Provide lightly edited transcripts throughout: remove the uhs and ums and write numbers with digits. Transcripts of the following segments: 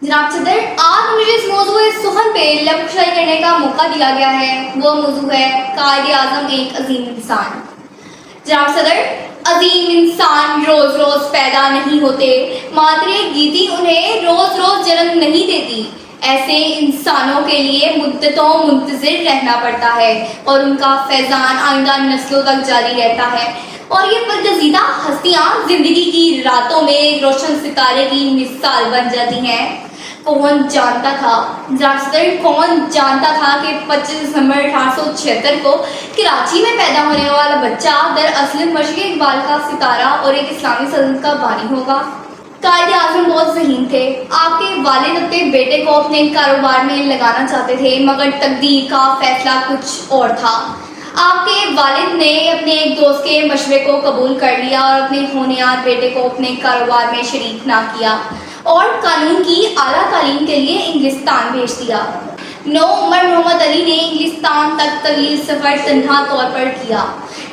जनाब सदर, आज मुझे इस मौजूद सुखन पे लबशाई करने का मौका दिया गया है। वो मौजू है कायदे आज़म एक अजीम इंसान। जनाब सदर, अजीम इंसान रोज रोज पैदा नहीं होते, मादरे गीती उन्हें रोज रोज जन्म नहीं देती। ऐसे इंसानों के लिए मुद्दतों मुंतज़िर रहना पड़ता है और उनका फैज़ान आइंदा नस्लों तक जारी रहता है। और ये बरगज़ीदा हस्तियाँ ज़िंदगी की रातों में रोशन सितारे की मिसाल बन जाती हैं। कौन जानता था कौन जानता था कि 25 दिसंबर 1876 को कराची में पैदा होने वाला बच्चा दरअसल मशरिक़ इक़बाल का सितारा और एक इस्लामी सल्तनत का बानी होगा। कायदे आज़म बहुत ज़हीन थे। आपके वालिद अपने बेटे को अपने कारोबार में लगाना चाहते थे, मगर तकदीर का फैसला कुछ और था। आपके वालिद ने अपने एक दोस्त के मशवरे को कबूल कर लिया और अपने होनहार बेटे को अपने कारोबार में शरीक ना किया और कानून की आला तालीम के लिए इंग्लिस्तान भेज दिया। नौ उमर मोहम्मद अली ने इंग्लिस्तान तक तवील सफ़र तन्हा तौर पर किया।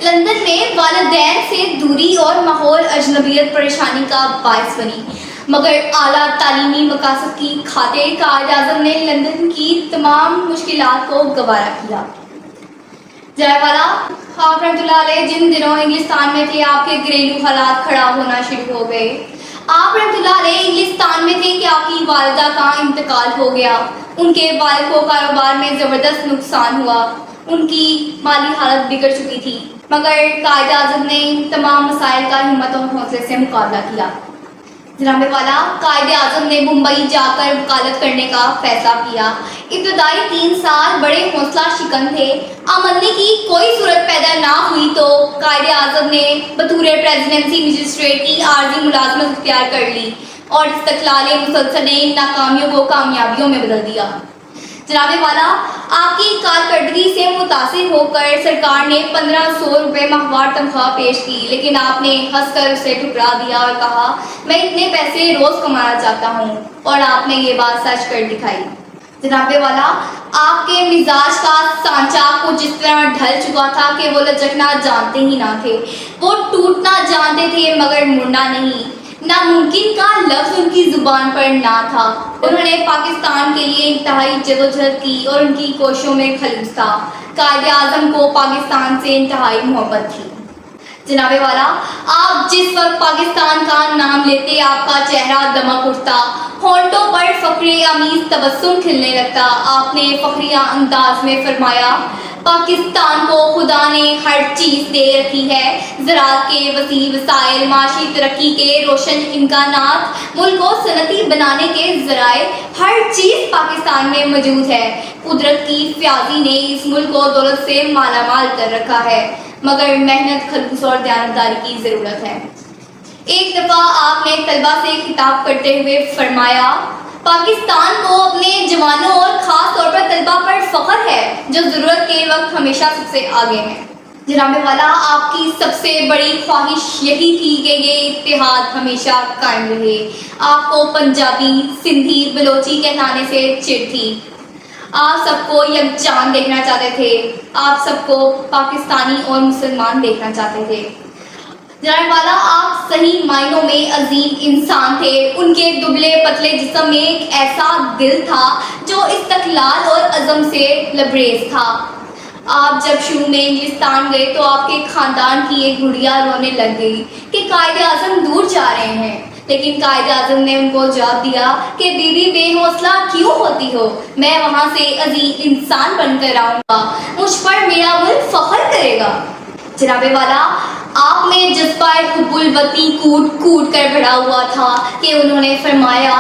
लंदन में वालिदैन से दूरी और माहौल अजनबियत परेशानी का बायस बनी, मगर आला तालीमी मकासद की खातिर कायदे आज़म ने लंदन की तमाम मुश्किलात को गवारा किया। जयवाला आप रहमतुल्लाह अलैह जिन दिनों इंग्लिस्तान में थे, आपके घरेलू हालात खराब होना शुरू हो गए। आप रहमतुल्लाह अलैह इंग्लिस्तान में थे कि आपकी वालिदा का इंतकाल हो गया। उनके वालिद को कारोबार में ज़बरदस्त नुकसान हुआ, उनकी माली हालत बिगड़ चुकी थी, मगर कायदे आज़म ने तमाम मसाइल का हिम्मत और हौसले से मुकाबला किया। जनाबे वाला, कायदे आज़म ने मुंबई जाकर वकालत करने का फैसला किया। इब्तदाई 3 साल बड़े हौसला शिकन थे। आमदनी की कोई सूरत पैदा ना हुई तो कायदे आज़म ने बतौर प्रेसिडेंसी मजिस्ट्रेट की आर्जी मुलाजमत इख्तियार कर ली और इस्तक़लाल मुसलसल ने नाकामियों को कामयाबियों में बदल दिया। जनाबे वाला, आपकी कारकर्दगी से मुतासिर होकर सरकार ने 1500 रुपये माहवार तनख्वाह पेश की, लेकिन आपने हंसकर उसे ठुकरा दिया और कहा, मैं इतने पैसे रोज़ कमाना चाहता हूँ। और आपने ये बात सच कर दिखाई। जनाबे वाला, आपके मिजाज का सांचा को जिस तरह ढल चुका था कि वो लचकना जानते ही ना थे। वो टूटना जानते थे मगर मुड़ना नहीं। नामुमकिन का लफ्ज़ उनकी ज़ुबान पर ना था। उन्होंने पाकिस्तान के लिए इंतहाई जदोजहद की और उनकी कोशिशों में खलूस था। कायदे आज़म को पाकिस्तान से इंतहाई मोहब्बत थी। जनाबे वाला, आप जिस वक्त पाकिस्तान का नाम लेते आपका चेहरा दमक उठता, होंठों पर फ़ख्रे आमीज़ तबस्सुम खिलने लगता। आपने फ़ख्रिया अंदाज में फरमाया, पाकिस्तान को खुदा ने हर चीज़ दे रखी है। ज़राअत के वसी वसाइल, माशी तरक्की के रोशन इम्कानात, मुल्क को सनती बनाने के ज़राए, हर चीज़ पाकिस्तान में मौजूद है। कुदरत की फ्याज़ी ने इस मुल्क को दौलत से मालामाल कर रखा है, मगर मेहनत, खलूस और दयानतदारी की ज़रूरत है। एक दफ़ा आपने तलबा से खिताब करते हुए फरमाया, पाकिस्तान को अपने जवानों और ख़ास तौर पर तलबा पर फ़ख्र है जो ज़रूरत के वक्त हमेशा सबसे आगे हैं। जनाबे वाला, आपकी सबसे बड़ी ख्वाहिश यही थी कि ये इत्तेहाद हमेशा कायम रहे। आपको पंजाबी, सिंधी, बलोची कहलाने से चिढ़ थी। आप सबको यकजान देखना चाहते थे। आप सबको पाकिस्तानी और मुसलमान देखना चाहते थे। जनाबे वाला, आप सही मायनों में अजीम इंसान थे। उनके दुबले पतले जिस्म में एक ऐसा दिल था जो इस्तक़लाल और अज़म से लबरेज था। आप जब शुरू में इंग्लिस्तान गए तो आपके ख़ानदान की एक गुड़िया रोने लग गई कि कायदे आज़म दूर जा रहे हैं, लेकिन कायदे आज़म ने उनको जवाब दिया कि बीवी बेहौसला क्यों होती हो, मैं वहाँ से अजीम इंसान बनकर आऊँगा, मुझ पर मेरा मुल्क फ़ख्र करेगा। जनाबे वाला, आप में जज्बाए हुब्बुल वतनी कूट कूट कर भरा हुआ था कि उन्होंने फरमाया,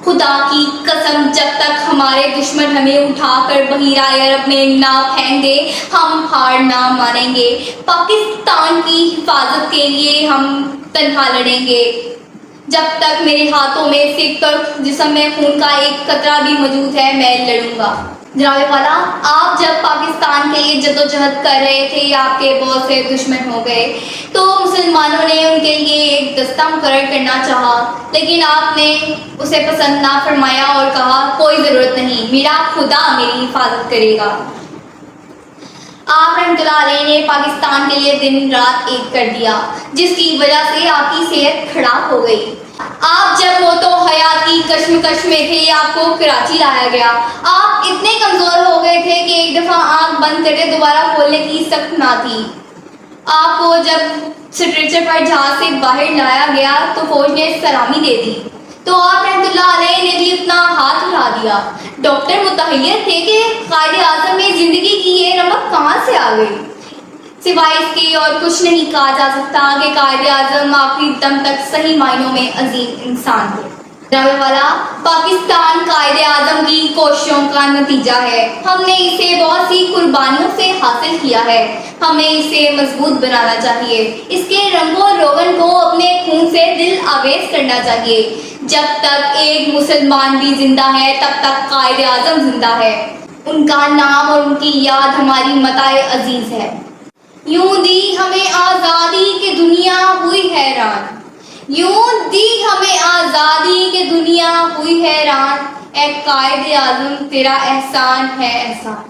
खुदा की कसम, जब तक हमारे दुश्मन हमें उठाकर बहीरा अरब में ना फेंक दे, हम हार ना मानेंगे। पाकिस्तान की हिफाजत के लिए हम तन्हा लड़ेंगे। जब तक मेरे हाथों में सिर्फ और जिस्म में खून का एक कतरा भी मौजूद है, मैं लड़ूंगा। जनाबे वाला, आप जब पाकिस्तान के लिए जद्दोजहद कर रहे थे, आपके बहुत से दुश्मन हो गए तो मुसलमानों ने उनके लिए एक दस्ता मुकर्रर करना चाहा, लेकिन आपने उसे पसंद ना फरमाया और कहा, कोई ज़रूरत नहीं, मेरा खुदा मेरी हिफाजत करेगा। आप रहमतुल्लाह अलैह ने पाकिस्तान के लिए दिन रात एक कर दिया, जिसकी वजह से आपकी सेहत खराब हो गई। آپ جب موت و حیات کی کشمکش میں تھے آپ کو کراچی لایا گیا. آپ اتنے کمزور ہو گئے تھے کہ ایک دفعہ آنکھ بند کرے دوبارہ کھولنے کی سخت نہ تھی. آپ کو جب اسٹریچر پر جہاز سے باہر لایا گیا تو فوج نے سلامی دے دی تو آپ رحمۃ اللہ علیہ نے بھی اپنا ہاتھ اٹھا دیا. ڈاکٹر متحیر تھے کہ قائد اعظم میں زندگی کی یہ رمق کہاں سے آ گئی. سوائے اس کے اور کچھ نہیں کہا جا سکتا کہ قائد اعظم آخری دم تک صحیح معنوں میں عظیم انسان تھے. جناب والا، پاکستان قائد اعظم کی کوششوں کا نتیجہ ہے. ہم نے اسے بہت سی قربانیوں سے حاصل کیا ہے. ہمیں اسے مضبوط بنانا چاہیے. اس کے رنگ و روغن کو اپنے خون سے دل آویز کرنا چاہیے. جب تک ایک مسلمان بھی زندہ ہے تب تک قائد اعظم زندہ ہے. ان کا نام اور ان کی یاد ہماری متاع عزیز ہے. یوں دی ہمیں آزادی کی دنیا ہوئی حیران. یوں دی ہمیں آزادی کی دنیا ہوئی حیران. اے قائد اعظم تیرا احسان ہے احسان.